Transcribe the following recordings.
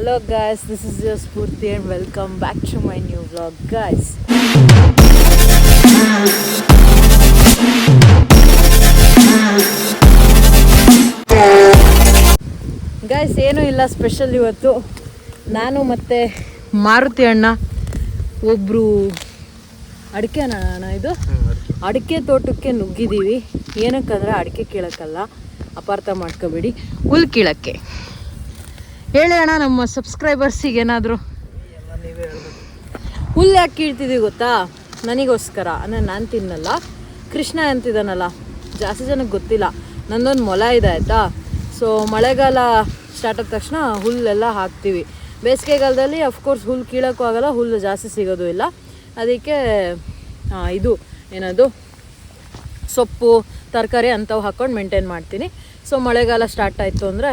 Hello guys, this is your Spurti and welcome back to my new vlog guys. Guys ಏನೂ ಇಲ್ಲ special ಇವತ್ತು. ನಾನು ಮತ್ತು ಮಾರುತಿ ಅಣ್ಣ ಒಬ್ಬರು ಅಡಿಕೆ ತೋಟಕ್ಕೆ ನುಗ್ಗಿದ್ದೀವಿ. ಏನಕ್ಕಂದ್ರೆ ಅಡಿಕೆ ಕೀಳಕ್ಕಲ್ಲ, ಅಪಾರ್ಥ ಮಾಡ್ಕೋಬೇಡಿ, ಹುಲ್ ಕೀಳಕ್ಕೆ. ಹೇಳಿ ಅಣ್ಣ ನಮ್ಮ ಸಬ್ಸ್ಕ್ರೈಬರ್ಸಿಗೆ ಏನಾದರೂ. ಹುಲ್ಲು ಯಾಕೆ ಕೀಳ್ತಿದ್ದೀವಿ ಗೊತ್ತಾ? ನನಗೋಸ್ಕರ. ಅಂದರೆ ನಾನು ತಿನ್ನಲ್ಲ, ಕೃಷ್ಣ ಅಂತಿದ್ದಾನಲ್ಲ, ಜಾಸ್ತಿ ಜನಕ್ಕೆ ಗೊತ್ತಿಲ್ಲ. ನಂದೊಂದು ಮೊಲ ಇದೆ ಆಯಿತಾ. ಸೊ ಮಳೆಗಾಲ ಸ್ಟಾರ್ಟ್ ಆದ ತಕ್ಷಣ ಹುಲ್ಲೆಲ್ಲ ಹಾಕ್ತೀವಿ. ಬೇಸಿಗೆಗಾಲದಲ್ಲಿ ಅಫ್ಕೋರ್ಸ್ ಹುಲ್ಲು ಕೀಳೋಕ್ಕೂ ಆಗೋಲ್ಲ, ಹುಲ್ಲು ಜಾಸ್ತಿ ಸಿಗೋದು ಇಲ್ಲ. ಅದಕ್ಕೆ ಇದು ಏನದು ಸೊಪ್ಪು ತರಕಾರಿ ಅಂಥವು ಹಾಕ್ಕೊಂಡು ಮೇಂಟೈನ್ ಮಾಡ್ತೀನಿ. ಸೊ ಮಳೆಗಾಲ ಸ್ಟಾರ್ಟ್ ಆಯಿತು ಅಂದರೆ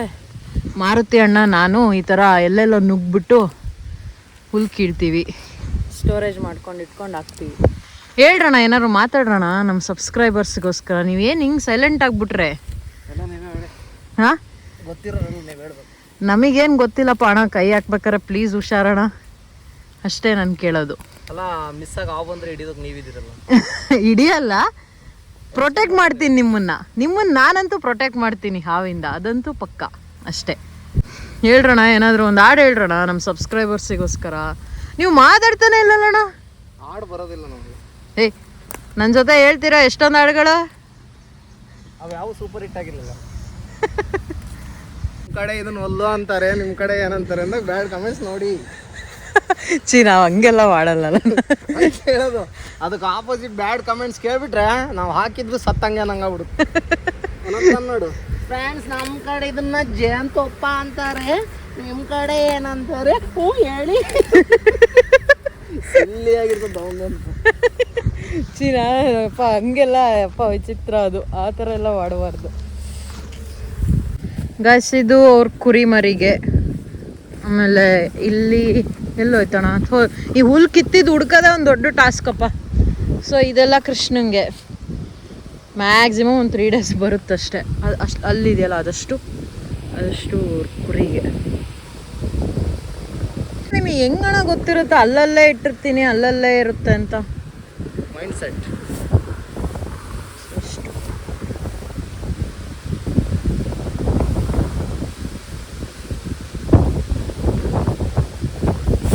ಮಾರುತಿ ಅಣ್ಣ ನಾನು ಈ ಥರ ಎಲ್ಲೆಲ್ಲೋ ನುಗ್ಗಿಬಿಟ್ಟು ಹುಲ್ಲು ಕೀಳ್ತೀವಿ, ಸ್ಟೋರೇಜ್ ಮಾಡ್ಕೊಂಡು ಇಟ್ಕೊಂಡು ಹಾಕ್ತೀವಿ. ಹೇಳ್ರಣ, ಏನಾದ್ರು ಮಾತಾಡ್ರಣ ನಮ್ಮ ಸಬ್ಸ್ಕ್ರೈಬರ್ಸ್ಗೋಸ್ಕರ. ನೀವೇನು ಹಿಂಗೆ ಸೈಲೆಂಟ್ ಆಗಿಬಿಟ್ರೆ ಹಾಂ? ನಮಗೇನು ಗೊತ್ತಿಲ್ಲಪ್ಪ ಅಣ್ಣ, ಕೈ ಹಾಕ್ಬೇಕಾರೆ ಪ್ಲೀಸ್ ಹುಷಾರಣ, ಅಷ್ಟೇ ನಾನು ಕೇಳೋದು. ಅಲ್ಲ ಮಿಸ್ ಆಗಿ ಹಾವು ಬಂದರೆ ಹಿಡಿಯೋದಕ್ಕೆ ನೀವಿದ್ದೀರಲ್ಲ. ಹಿಡಿಯಲ್ಲ, ಪ್ರೊಟೆಕ್ಟ್ ಮಾಡ್ತೀನಿ ನಿಮ್ಮನ್ನು ನಾನಂತೂ ಪ್ರೊಟೆಕ್ಟ್ ಮಾಡ್ತೀನಿ ಹಾವಿಂದ, ಅದಂತೂ ಪಕ್ಕ. ಅಷ್ಟೇ. ಹೇಳ್ರಣ, ಏನಾದರೂ ಒಂದು ಹಾಡು ಹೇಳ್ರಣ ನಮ್ಮ ಸಬ್ಸ್ಕ್ರೈಬರ್ಸಿಗೋಸ್ಕರ. ನೀವು ಮಾತಾಡ್ತಾನೆ ಇಲ್ಲಲ್ಲಣ್ಣ. ಹಾಡು ಬರೋದಿಲ್ಲ ನಮಗೆ. ಏಯ್, ನನ್ನ ಜೊತೆ ಹೇಳ್ತೀರಾ ಎಷ್ಟೊಂದು ಹಾಡುಗಳು? ಅವು ಯಾವ ಸೂಪರ್ ಹಿಟ್ ಆಗಿರಲಿಲ್ಲ. ನಿಮ್ಮ ಕಡೆ ಇದನ್ನು ಒಲ್ಲು ಅಂತಾರೆ, ನಿಮ್ಮ ಕಡೆ ಏನಂತಾರೆ ಅಂದಾಗ ಬ್ಯಾಡ್ ಕಮೆಂಟ್ಸ್ ನೋಡಿ. ನಾವು ಹಂಗೆಲ್ಲ ಮಾಡಲ್ಲ ಹೇಳೋದು. ಅದಕ್ಕೆ ಆಪೋಸಿಟ್ ಬ್ಯಾಡ್ ಕಮೆಂಟ್ಸ್ ಕೇಳ್ಬಿಟ್ರೆ ನಾವು ಹಾಕಿದ್ರು ಸತ್ತಂಗೆ ನಂಗಾಗ್ಬಿಡುತ್ತೆ. ನೋಡು ಫ್ರೆಂಡ್ಸ್, ನಮ್ಮ ಕಡೆ ಇದನ್ನ ಜೇನುತುಪ್ಪ ಅಂತಾರೆ, ನಿಮ್ಮ ಕಡೆ ಏನಂತಾರೆ ಹ್ಞೂ ಹೇಳಿ. ಸಿಲ್ಲಿಯಾಗಿರ್ತದೆ ಅಪ್ಪ ಹಂಗೆಲ್ಲ ಅಪ್ಪ ವಿಚಿತ್ರ, ಅದು ಆ ಥರ ಎಲ್ಲ ಮಾಡಬಾರ್ದು ಗಾಯ್ಸ್. ಇದು ಅವ್ರ ಕುರಿ ಮರಿಗೆ. ಆಮೇಲೆ ಇಲ್ಲಿ ಎಲ್ಲೋಯ್ತಣ, ಈ ಹುಲ್ ಕಿತ್ತಿದ್ದು ಹುಡ್ಕೋದೇ ಒಂದು ದೊಡ್ಡ ಟಾಸ್ಕಪ್ಪ. ಸೊ ಇದೆಲ್ಲ ಕೃಷ್ಣಂಗೆ ಮ್ಯಾಕ್ಸಿಮಮ್ ಒಂದು 3 days ಬರುತ್ತಷ್ಟೆ. ಅಷ್ಟು ಅಲ್ಲಿದೆಯಲ್ಲ ಅದಷ್ಟು ಕುರಿಗೆ. ನಿಮಗೆ ಹೆಂಗಣ ಗೊತ್ತಿರುತ್ತೆ ಅಲ್ಲಲ್ಲೇ ಇಟ್ಟಿರ್ತೀನಿ ಅಲ್ಲಲ್ಲೇ ಇರುತ್ತೆ ಅಂತ? Mind set.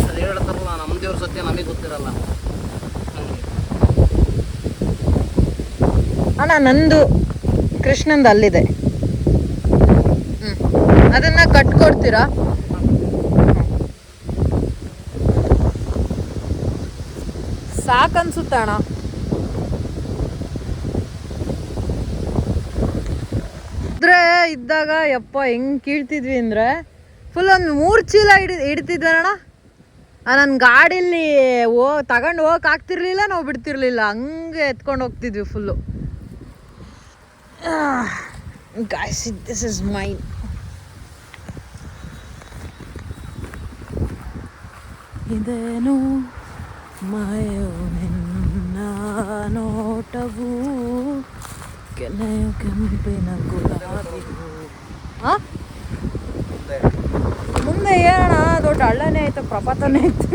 ಅದು ಹೇಳ್ತಾರಲ್ಲ, ನಮ್ಮ ದೇವ್ರ ಸತ್ಯ ನಮಗೆ ಗೊತ್ತಿರಲ್ಲ. ಅಣ್ಣ ನಂದು ಕೃಷ್ಣಂದು ಅಲ್ಲಿದೆ, ಅದನ್ನ ಕಟ್ಕೊಡ್ತೀರಾ? ಸಾಕನ್ಸುತ್ತ ಅಣ್ಣ. ಇದ್ದಾಗ ಯಪ್ಪ ಹೆಂಗ್ ಕೀಳ್ತಿದ್ವಿ ಅಂದ್ರೆ ಫುಲ್ ಒಂದು 3 ಚೀಲ ಹಿಡ್ತಿದ್ವಣ್ಣ. ನನ್ನ ಗಾಡೀಲಿ ತಗೊಂಡು ಹೋಗಕ್ಕೆ ಆಗ್ತಿರ್ಲಿಲ್ಲ, ನಾವು ಬಿಡ್ತಿರ್ಲಿಲ್ಲ, ಹಂಗೆ ಎತ್ಕೊಂಡು ಹೋಗ್ತಿದ್ವಿ full. Guys, this is mine. ಇದೇನು ಮಾಯೋ ನಿನ್ನ ನೋಟವು, ಕೆಂಪಿನ ಗುಲಾಬಿಗೂ. ಮುಂದೆ ಏನಣ್ಣ ದೊಡ್ಡ ಹಳ್ಳನೇ ಆಯ್ತು, ಪ್ರಪಾತನೇ ಆಯ್ತು.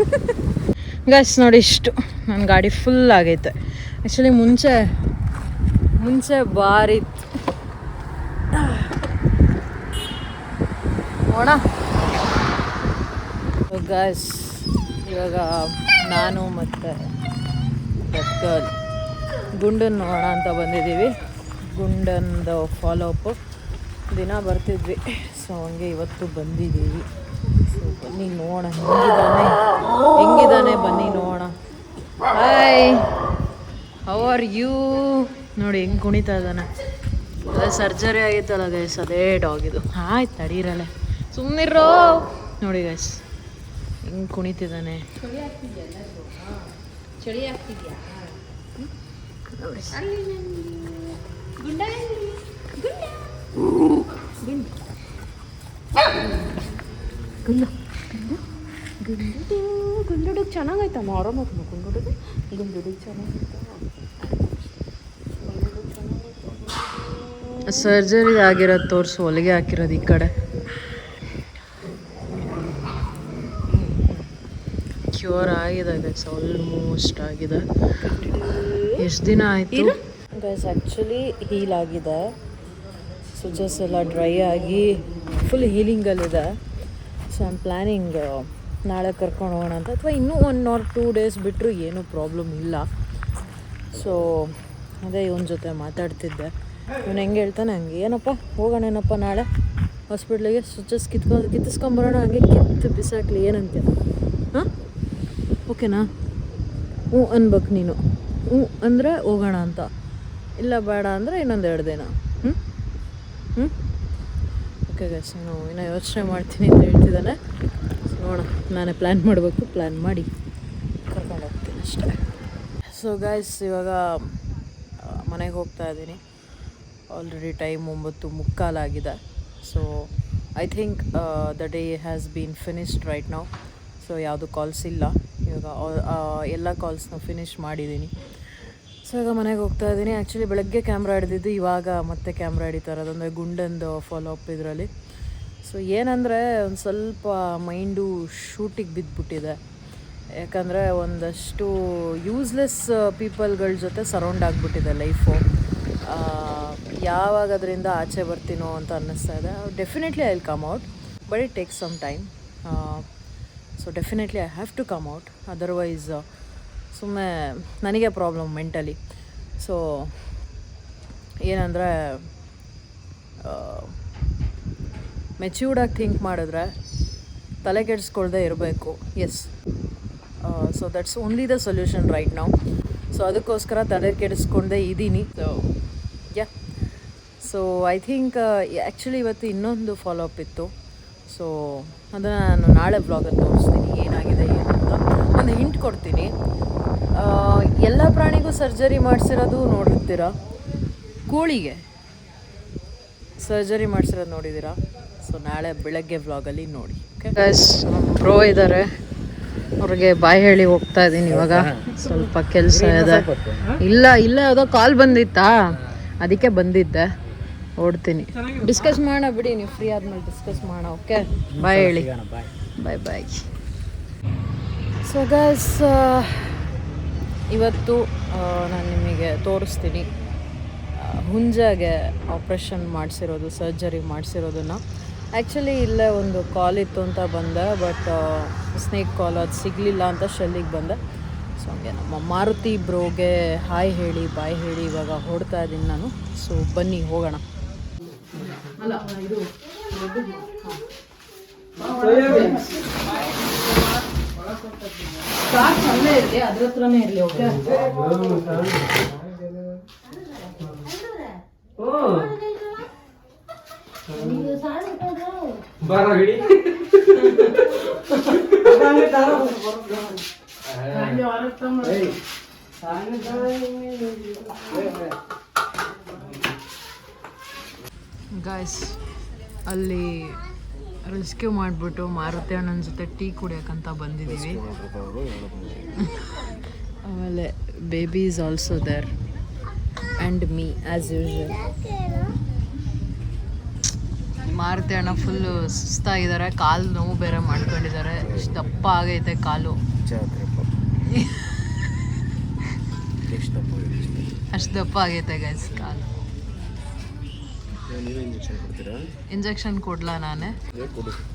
ಗೈಸ್ ನೋಡಿ, ಇಷ್ಟು ನನ್ನ ಗಾಡಿ ಫುಲ್ ಆಗೈತೆ. ಆ್ಯಕ್ಚುಲಿ ಮುಂಚೆ ಭಾರಿ ನೋಡ ಗೈಸ್. ಇವಾಗ ನಾನು ಮತ್ತು ಗುಂಡನ್ ನೋಡೋಣ ಅಂತ ಬಂದಿದ್ದೀವಿ. ಗುಂಡಂದು ಫಾಲೋ ಅಪ್ ದಿನ ಬರ್ತಿದ್ವಿ, ಸೊ ಹಂಗೆ ಇವತ್ತು ಬಂದಿದ್ದೀವಿ. ಸೊ ಬನ್ನಿ ನೋಡೋಣ ಹೆಂಗಿದ್ದಾನೆ ಬನ್ನಿ ನೋಡೋಣ. Hi, how are you? ನೋಡಿ ಹೆಂಗೆ ಕುಣಿತಾ ಇದ್ದಾನೆ. ಅದೇ ಸರ್ಜರಿ ಆಗಿತ್ತಲ್ಲ ಗೈಸ್, ಅದೇ ಡಾಗ್ ಇದು. ಆಯ್ತು ತಡೀರಲ್ಲ, ಸುಮ್ಮನಿರೋ. ನೋಡಿ ಗೈಸ್ ಹೆಂಗೆ ಕುಣಿತಿದ್ದಾನೆ. ಚಳಿ ಆಗ್ತಿದ್ಯಾ? ಗುಂಡುಡು ಚೆನ್ನಾಗೈತಮ್ಮ, ಆರಾಮಾಗ ಗುಂಡುಡು ಚೆನ್ನಾಗೈತ. ಸರ್ಜರಿ ಆಗಿರೋದು ತೋರಿಸು, ಹೊಲಿಗೆ ಹಾಕಿರೋದು ಈ ಕಡೆ. ಕ್ಯೂರ್ ಆಗಿದೆ ಗೈಸ್, ಆಲ್ಮೋಸ್ಟ್ ಆಗಿದೆ. ಎಷ್ಟು ದಿನ ಆಯಿತು ಗೈಸ್ ಆ್ಯಕ್ಚುಲಿ ಹೀಲ್ ಆಗಿದೆ. ಸ್ವಿಚಸ್ ಎಲ್ಲ ಡ್ರೈ ಆಗಿ ಫುಲ್ ಹೀಲಿಂಗಲ್ಲಿದೆ. ಸೊ ಐ ಆಮ್ ಪ್ಲ್ಯಾನಿಂಗ್ ನಾಳೆ ಕರ್ಕೊಂಡು ಹೋಗೋಣ ಅಂತ, ಅಥವಾ ಇನ್ನೂ 1 or 2 days ಬಿಟ್ಟರು ಏನೂ ಪ್ರಾಬ್ಲಮ್ ಇಲ್ಲ. ಸೊ ಅದೇ ಇವನ ಜೊತೆ ಮಾತಾಡ್ತಿದ್ದೆ. ಇವನು ಹೆಂಗೆ ಹೇಳ್ತಾನೆ ಹಂಗೆ, ಏನಪ್ಪ ಹೋಗೋಣೇನಪ್ಪ ನಾಳೆ ಹಾಸ್ಪಿಟ್ಲಿಗೆ, ಸ್ವಿಚಸ್ ಕಿತ್ತಿಸ್ಕೊಂಬರೋಣ, ಹಂಗೆ ಕಿತ್ತು ಬಿಸಾಕ್ಲಿ, ಏನಂತೀಯ? ಹಾಂ ಓಕೆನಾ? ಹ್ಞೂ ಅನ್ಬೇಕು ನೀನು. ಹ್ಞೂ ಅಂದರೆ ಹೋಗೋಣ ಅಂತ, ಇಲ್ಲ ಬೇಡ ಅಂದರೆ ಇನ್ನೊಂದು 2 ದಿನ. ಓಕೆ ಗೈಸ್, ಇನ್ನೂ ಯೋಚನೆ ಮಾಡ್ತೀನಿ ಅಂತ ಹೇಳ್ತಿದ್ದಾನೆ. ನೋಡೋಣ, ನಾನೇ ಪ್ಲ್ಯಾನ್ ಮಾಡಬೇಕು, ಪ್ಲ್ಯಾನ್ ಮಾಡಿ ಕರ್ಕೊಂಡು ಹೋಗ್ತೀನಿ ಅಷ್ಟೇ. ಸೊ ಗೈಸ್, ಇವಾಗ ಮನೆಗೆ ಹೋಗ್ತಾ ಇದ್ದೀನಿ. ಆಲ್ರೆಡಿ ಟೈಮ್ 9:45 ಆಗಿದೆ. So I think the day has been finished right now. So ಯಾವುದು ಕಾಲ್ಸ್ ಇಲ್ಲ ಇವಾಗ, ಎಲ್ಲ ಕಾಲ್ಸ್ನ ಫಿನಿಶ್ ಮಾಡಿದ್ದೀನಿ. ಸೊ ಈಗ ಮನೆಗೆ ಹೋಗ್ತಾ ಇದ್ದೀನಿ. ಆ್ಯಕ್ಚುಲಿ ಬೆಳಗ್ಗೆ ಕ್ಯಾಮ್ರಾ ಹಿಡಿದಿದ್ದು, ಇವಾಗ ಮತ್ತೆ ಕ್ಯಾಮ್ರಾ ಹಿಡಿತಾ ಇರೋದು, ಅಂದರೆ ಗುಂಡಂದು ಫಾಲೋ ಅಪ್ ಇದರಲ್ಲಿ. ಸೊ ಏನಂದರೆ ಒಂದು ಸ್ವಲ್ಪ ಮೈಂಡು ಶೂಟಿಗೆ ಬಿದ್ದುಬಿಟ್ಟಿದೆ. ಯಾಕಂದರೆ ಒಂದಷ್ಟು ಯೂಸ್ಲೆಸ್ ಪೀಪಲ್ಗಳ ಜೊತೆ ಸರೌಂಡ್ ಆಗಿಬಿಟ್ಟಿದೆ ಲೈಫು. ಯಾವಾಗ ಅದರಿಂದ ಆಚೆ ಬರ್ತೀನೋ ಅಂತ ಅನ್ನಿಸ್ತಾ ಇದೆ. Definitely I will come out, but it takes some time. So definitely I have to come out, otherwise ಸುಮ್ಮನೆ ನನಗೆ ಪ್ರಾಬ್ಲಮ್ ಮೆಂಟಲಿ. ಸೊ ಏನಂದರೆ ಮೆಚ್ಯೂರ್ಡಾಗಿ ಥಿಂಕ್ ಮಾಡಿದ್ರೆ ತಲೆ ಕೆಡಿಸ್ಕೊಳ್ದೆ ಇರಬೇಕು. Yes, so that's only the solution right now. So ಅದಕ್ಕೋಸ್ಕರ ತಲೆ ಕೆಡಿಸ್ಕೊಂಡೇ ಇದ್ದೀನಿ. ಸೊ ಐ ಥಿಂಕ್ ಆ್ಯಕ್ಚುಲಿ ಇವತ್ತು ಇನ್ನೊಂದು ಫಾಲೋ ಅಪ್ ಇತ್ತು. ಸೊ ಅದನ್ನು ನಾನು ನಾಳೆ ಬ್ಲಾಗಲ್ಲಿ ತೋರಿಸ್ತೀನಿ ಏನಾಗಿದೆ ಏನು ಅಂತ. ಒಂದು ಹಿಂಟ್ ಕೊಡ್ತೀನಿ. ಎಲ್ಲ ಪ್ರಾಣಿಗೂ ಸರ್ಜರಿ ಮಾಡಿಸಿರೋದು ನೋಡಿರ್ತೀರ, ಕೋಳಿಗೆ ಸರ್ಜರಿ ಮಾಡಿಸಿರೋದು ನೋಡಿದ್ದೀರಾ? ಸೊ ನಾಳೆ ಬೆಳಗ್ಗೆ ವ್ಲಾಗಲ್ಲಿ ನೋಡಿ. ಓಕೆ ಗೈಸ್, ಬ್ರೋ ಇದ್ದಾರೆ, ಅವ್ರಿಗೆ ಬಾಯ್ ಹೇಳಿ ಹೋಗ್ತಾ ಇದ್ದೀನಿ ಇವಾಗ. ಸ್ವಲ್ಪ ಕೆಲಸ ಇದೆ. ಇಲ್ಲ ಯಾವುದೋ ಕಾಲ್ ಬಂದಿತ್ತಾ, ಅದಕ್ಕೆ ಬಂದಿದ್ದೆ. ಓಡ್ತೀನಿ. ಡಿಸ್ಕಸ್ ಮಾಡೋಣ ಬಿಡಿ, ನೀವು ಫ್ರೀ ಆದ್ಮೇಲೆ ಡಿಸ್ಕಸ್ ಮಾಡೋಣ. ಓಕೆ, ಬಾಯ್ ಹೇಳಿ. ಬಾಯ್. ಸೊ ಗೈಸ್, ಇವತ್ತು ನಾನು ನಿಮಗೆ ತೋರಿಸ್ತೀನಿ ಹುಂಜಾಗೆ ಆಪ್ರೇಷನ್ ಮಾಡಿಸಿರೋದು, ಸರ್ಜರಿ ಮಾಡಿಸಿರೋದನ್ನು. ಆ್ಯಕ್ಚುಲಿ ಇಲ್ಲೇ ಒಂದು ಕಾಲ್ ಇತ್ತು ಅಂತ ಬಂದೆ, ಬಟ್ ಸ್ನೇಕ್ ಕಾಲ್ ಅದು ಸಿಗಲಿಲ್ಲ ಅಂತ ಶೆಲ್ಲಿಗೆ ಬಂದೆ. ಸೊ ಹಂಗೆ ನಮ್ಮ ಮಾರುತಿ ಬ್ರೋಗೆ ಹಾಯ್ ಹೇಳಿ ಬಾಯ್ ಹೇಳಿ ಇವಾಗ ಹೊಡ್ತಾ ಇದ್ದೀನಿ ನಾನು. ಸೊ ಬನ್ನಿ ಹೋಗೋಣ. ಅಲ್ಲ ಇದು ಅಲ್ಲೇ ಇರಲಿ, ಅದ್ರ ಹತ್ರನೇ ಇರಲಿ. ಓಕೆ, ಗಾಯ್ಸ್, ಅಲ್ಲಿ ರೆಸ್ಕ್ಯೂ ಮಾಡಿಬಿಟ್ಟು ಮಾರುತಿ ಅಣ್ಣನ ಜೊತೆ ಟೀ ಕುಡಿಯೋಕ್ಕಂತ ಬಂದಿದ್ದೀವಿ. ಆಮೇಲೆ baby is also there and me as usual. Maruti ಅಣ್ಣ ಫುಲ್ಲು ಸುಸ್ತಾಗಿದ್ದಾರೆ, ಕಾಲು ನೋವು ಬೇರೆ ಮಾಡ್ಕೊಂಡಿದ್ದಾರೆ. ಇಷ್ಟು ದಪ್ಪ ಆಗೈತೆ ಕಾಲು, ಅಷ್ಟು ದಪ್ಪ ಆಗೈತೆ ಗೈಸ್ ಕಾಲು. ಇಂಜೆಕ್ಷನ್ ಕೊಡ್ಲಾ ನಾನೇ?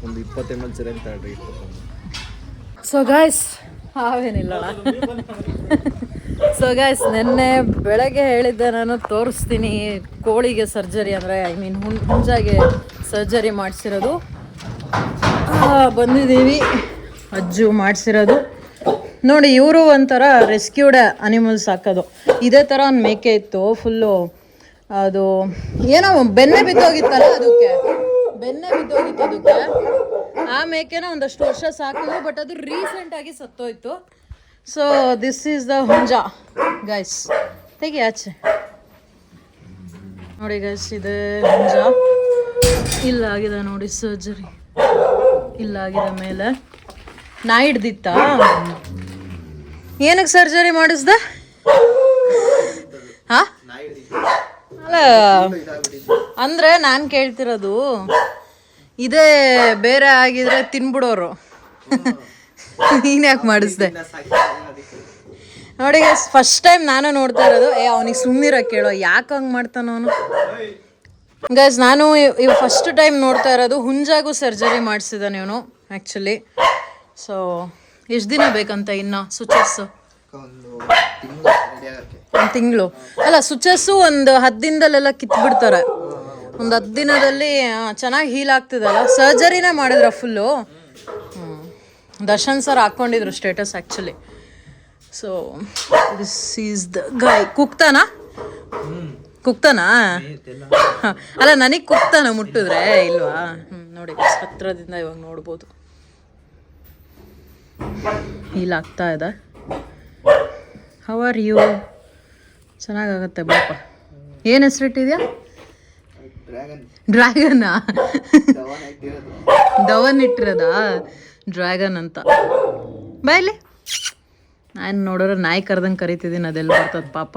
ಒಂದು 20 ml ಸಿರಂಜ್ ತಗೊಳ್ಳಿ. ಸೊ ಗೈಸ್, ಹಾವೇನಿಲ್ಲ. ಸೊ ಗೈಸ್, ನೆನ್ನೆ ಬೆಳಗ್ಗೆ ಹೇಳಿದ್ದೆ ನಾನು, ತೋರಿಸ್ತೀನಿ ಕೋಳಿಗೆ ಸರ್ಜರಿ, ಅಂದರೆ ಐ ಮೀನ್ ಹುಂಜಾಗೆ ಸರ್ಜರಿ ಮಾಡಿಸಿರೋದು. ಬಂದಿದ್ದೀವಿ, ಅಜ್ಜು ಮಾಡಿಸಿರೋದು ನೋಡಿ. ಇವರು ಒಂಥರ ರೆಸ್ಕ್ಯೂಡ್ ಅನಿಮಲ್ಸ್ ಹಾಕೋದು. ಇದೇ ಥರ ಒಂದು ಮೇಕೆ ಇತ್ತು, ಫುಲ್ಲು ಅದು ಏನೋ ಬೆನ್ನೆ ಬಿದ್ದೋಗಿತ್ತಲ್ಲ, ಅದಕ್ಕೆ ಆ ಮೇಕೆನ ಒಂದಷ್ಟು ವರ್ಷ ಸಾಕಿದ್ರು, ಬಟ್ ಅದು ರೀಸೆಂಟಾಗಿ ಸತ್ತೋಯ್ತು. ಸೊ ದಿಸ್ ಈಸ್ ದ ಹುಂಜ ಗೈಸ್. ತೆಗಿ ಆಚೆ ನೋಡಿ ಗೈಸ್, ಇದೆ ಹುಂಜ. ಇಲ್ಲಾಗಿದೆ ನೋಡಿ ಸರ್ಜರಿ, ಇಲ್ಲಾಗಿದೆ ಮೇಲೆ. ನಾಯಿ ಹಿಡ್ದಿತ್ತ? ಏನಕ್ಕೆ ಸರ್ಜರಿ ಮಾಡಿಸ್ದೆ? ಹಾ, ಅಲ್ಲ ಅಂದರೆ ನಾನು ಕೇಳ್ತಿರೋದು, ಇದೇ ಬೇರೆ ಆಗಿದ್ರೆ ತಿನ್ಬಿಡೋರು. ನೀನು ಯಾಕೆ ಮಾಡಿಸ್ದೆ ನೋಡಿ ಗೈಸ್, ಫಸ್ಟ್ ಟೈಮ್ ನಾನು ನೋಡ್ತಾ ಇರೋದು. ಅವನಿಗೆ ಸುಮ್ಮನಿರ ಕೇಳೋ, ಯಾಕೆ ಹಂಗೆ ಮಾಡ್ತಾನ ಅವನು. ಗೈಸ್ ನಾನು ಇವು ಫಸ್ಟ್ ಟೈಮ್ ನೋಡ್ತಾ ಇರೋದು. ಹುಂಜಾಗೂ ಸರ್ಜರಿ ಮಾಡಿಸಿದ್ದಾನೆ ಇವನು ಆ್ಯಕ್ಚುಲಿ. ಸೊ ಎಷ್ಟು ದಿನ ಬೇಕಂತ ಇನ್ನು ಸ್ವಿಚಸ್ಸು? ಒಂದು ತಿಂಗಳು ಅಲ್ಲ, ಸ್ವಿಚಸ್ಸು ಒಂದು 10 ದಿನದಲ್ಲೆಲ್ಲ ಕಿತ್ಬಿಡ್ತಾರೆ. ಒಂದು 10 ದಿನದಲ್ಲಿ ಚೆನ್ನಾಗಿ ಹೀಲ್ ಆಗ್ತಿದಲ್ಲ. ಸರ್ಜರಿನೇ ಮಾಡಿದ್ರ ಫುಲ್ಲು. ದರ್ಶನ್ ಸರ್ ಹಾಕ್ಕೊಂಡಿದ್ರು status actually. So this is the ಗಾಯ್. ಕುಕ್ತಾನಾ ಅಲ್ಲ, ನನಗೆ ಕುಕ್ತಾನ ಮುಟ್ಟಿದ್ರೆ ಇಲ್ವಾ? ನೋಡಿ ಹತ್ರದಿಂದ ಇವಾಗ ನೋಡ್ಬೋದು ಹೀಲ್ ಆಗ್ತಾ ಇದೆ. How are you? ಚೆನ್ನಾಗಾಗತ್ತೆ ಬಾಪ. ಏನು ಹೆಸರಿಟ್ಟಿದ್ಯಾ? ಡ್ರ್ಯಾಗನ್ನಾ? ಧವನ್ ಇಟ್ಟಿರೋದಾ? ಡ್ರ್ಯಾಗನ್ ಅಂತ. ಬಾಯ್ಲಿ, ನಾನು ನೋಡೋರು ನಾಯಿ ಕರ್ದಂಗೆ ಕರಿತಿದ್ದೀನಿ, ಅದೆಲ್ಲ ಬರ್ತದೆ ಪಾಪ.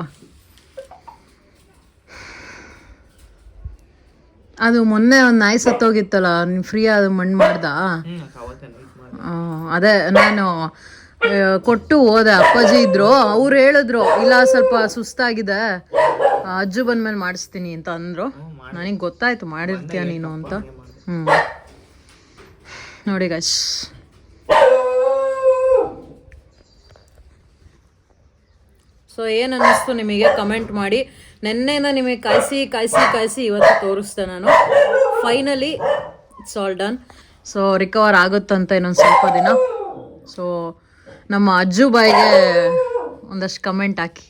ಅದು ಮೊನ್ನೆ ಒಂದು ನಾಯಿ ಸತ್ತೋಗಿತ್ತಲ್ಲ, ನೀವು ಫ್ರೀ ಅದು ಮಣ್ಣು ಮಾಡ್ದ? ಅದೇ ನಾನು ಕೊಟ್ಟು ಹೋದೆ. ಅಪ್ಪಾಜಿ ಇದ್ರು, ಅವ್ರು ಹೇಳಿದ್ರು ಇಲ್ಲ ಸ್ವಲ್ಪ ಸುಸ್ತಾಗಿದೆ, ಅಜ್ಜು ಬಂದ್ಮೇಲೆ ಮಾಡಿಸ್ತೀನಿ ಅಂತ ಅಂದರು. ನನಗೆ ಗೊತ್ತಾಯ್ತು ಮಾಡಿರ್ತೀಯ ನೀನು ಅಂತ. ನೋಡಿ ಗೈಸ್, ಸೊ ಏನು ಅನ್ನಿಸ್ತು ನಿಮಗೆ ಕಮೆಂಟ್ ಮಾಡಿ. ನೆನ್ನೆಯಿಂದ ನಿಮಗೆ ಕಾಯಿಸಿ ಇವತ್ತು ತೋರಿಸ್ದೆ ನಾನು. Finally it's all done. So recover ಆಗುತ್ತಂತ ಇನ್ನೊಂದು ಸ್ವಲ್ಪ ದಿನ. ಸೊ ನಮ್ಮ ಅಜ್ಜು ಬಾಯಿಗೆ ಒಂದಷ್ಟು ಕಮೆಂಟ್ ಹಾಕಿ.